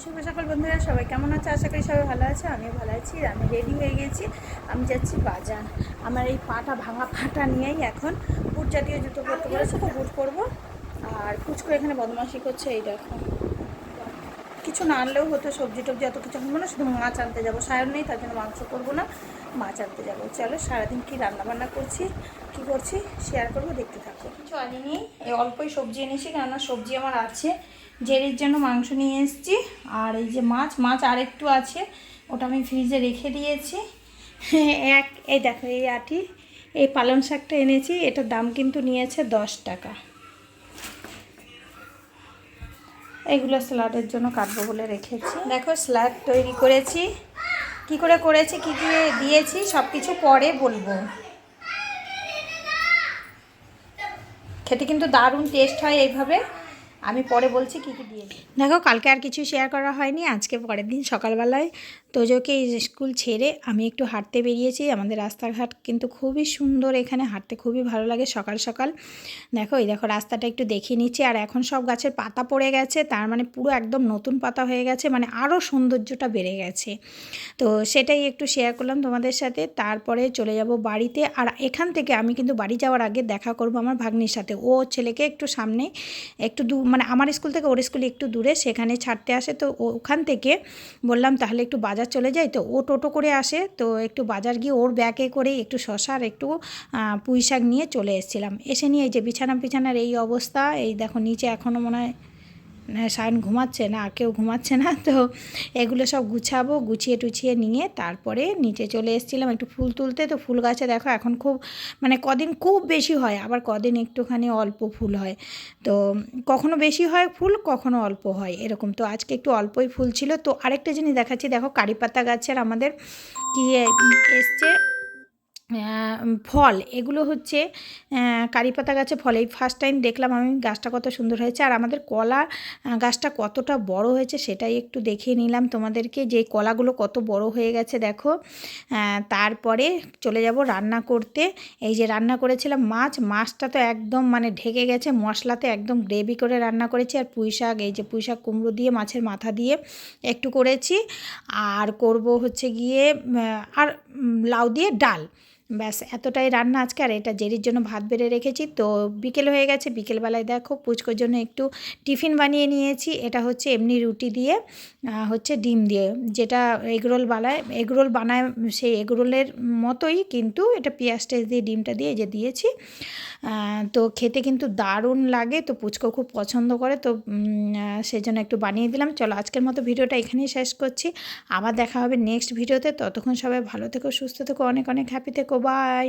শুভ সকাল বন্ধুরা, সবাই কেমন আছে? আশা করি সবাই ভালো আছে। আমিও ভালো আছি। আমি রেডি হয়ে গেছি, আমি যাচ্ছি বাজার। আমার এই পাটা ভাঙা পাটা নিয়েই এখন বুট জাতীয় জুতো পরতে বলেছে, তো বুট পরবো। আর পুচকু এখানে বদমাশি করছে, এই দেখো। কিছু না আনলেও হতো, সবজি টবজি এত কিছু আনবো না, শুধু মাছ আনতে যাবো। সায়ন নেই, তার জন্য মাংস করবো না, মাছ আনতে যাবো। চলো সারাদিন কী রান্নাবান্না করছি, কী করছি শেয়ার করবো, দেখতে থাকো। কিছু আনিনি, এই অল্পই সবজি এনেছি, কেননা সবজি আমার আছে। জেরির জন্য মাংস নিয়ে এসেছি, আর এই যে মাছ আরেকটু আছে, ওটা আমি ফ্রিজে রেখে দিয়েছি। এই দেখো, এই আটি, এই পালং শাকটা এনেছি, এটার দাম কিন্তু নিয়েছে 10 টাকা। এগুলো স্যালাডের জন্য কাটবো বলে রেখেছি। দেখো স্যালাড তৈরি করেছি, কি করে করেছি, কী কী দিয়েছি সব কিছু পরে বলবো। খেতে কিন্তু দারুণ টেস্ট হয় এইভাবে, আমি পরে বলছি কী কী দিয়েছি। দেখো কালকে আর কিছু শেয়ার করা হয়নি, আজকে পরের দিন সকালবেলায় তোজোকে স্কুল ছেড়ে আমি একটু হাঁটতে বেরিয়েছি। আমাদের রাস্তাঘাট কিন্তু খুবই সুন্দর, এখানে হাঁটতে খুবই ভালো লাগে সকাল সকাল। দেখো এই দেখো রাস্তাটা একটু দেখিয়ে নিচ্ছি, আর এখন সব গাছের পাতা পড়ে গেছে, তার মানে পুরো একদম নতুন পাতা হয়ে গেছে, মানে আরও সৌন্দর্যটা বেড়ে গেছে। তো সেটাই একটু শেয়ার করলাম তোমাদের সাথে। তারপরে চলে যাব বাড়িতে, আর এখান থেকে আমি কিন্তু বাড়ি যাওয়ার আগে দেখা করব আমার ভাগ্নির সাথে। ও ছেলেকে একটু সামনে একটু দূর, মানে আমার স্কুল থেকে ওর স্কুল একটু দূরে, সেখানে ছাড়তে আসে। তো ওখান থেকে বললাম তাহলে একটু বাজার চলে যাই, তো ও টোটো করে আসে, তো একটু বাজার গিয়ে ওর ব্যাগে করে একটু শশা আর একটু পুঁই শাক নিয়ে চলে এসেছিলাম। এসে নিয়ে এই যে বিছানার এই অবস্থা, এই দেখো নিচে এখনও মনে হয় সায়ন ঘুমাচ্ছে না, কেউ ঘুমাচ্ছে না। তো এগুলো সব গুছাবো, গুছিয়ে টুছিয়ে নিয়ে তারপরে নিচে চলে এসেছিলাম একটু ফুল তুলতে। তো ফুল গাছে দেখো এখন খুব, মানে কদিন খুব বেশি হয়, আবার কদিন একটুখানি অল্প ফুল হয়। তো কখনো বেশি হয় ফুল, কখনো অল্প হয়, এরকম। তো আজকে একটু অল্পই ফুল ছিল। তো আরেকটা জিনিস দেখাচ্ছি, দেখো কারি পাতা গাছের আমাদের কি এসছে ফল। এগুলো হচ্ছে কারি পাতা গাছে ফল। এই ফার্স্ট টাইম দেখলাম আমি, গাছটা কত সুন্দর হয়েছে। আর আমাদের কলা গাছটা কতটা বড় হয়েছে সেটাই একটু দেখিয়ে নিলাম তোমাদেরকে, যে কলাগুলো কত বড় হয়ে গেছে দেখো। তারপরে চলে যাব রান্না করতে। এই যে রান্না করেছিলাম মাছটা তো একদম মানে ঢেকে গেছে মশলাতে, একদম গ্রেভি করে রান্না করেছি। আর পুঁই শাক, এই যে পুঁই শাক কুমড়ো দিয়ে মাছের মাথা দিয়ে একটু করেছি। আর করব হচ্ছে গিয়ে আর লাউ দিয়ে ডাল। ব্যাস এতটাই রান্না আজকে। আর এটা জেরির জন্য ভাত বেড়ে রেখেছি। তো বিকেল হয়ে গেছে, বিকেলবেলায় দেখো পুচকোর জন্য একটু টিফিন বানিয়ে নিয়েছি। এটা হচ্ছে এমনি রুটি দিয়ে হচ্ছে ডিম দিয়ে, যেটা এগরোল বানায় সেই এগরোলের মতোই, কিন্তু এটা পেঁয়াজ টেস্ট দিয়ে ডিমটা দিয়ে যে দিয়েছি। তো খেতে কিন্তু দারুণ লাগে, তো পুচকো খুব পছন্দ করে। তো সেই জন্য একটু বানিয়ে দিলাম। চলো আজকের মতো ভিডিওটা এখানেই শেষ করছি, আবার দেখা হবে নেক্সট ভিডিওতে। ততক্ষণ সবাই ভালো থেকো, সুস্থ থেকো, অনেক অনেক হ্যাপি থেকো, বাই।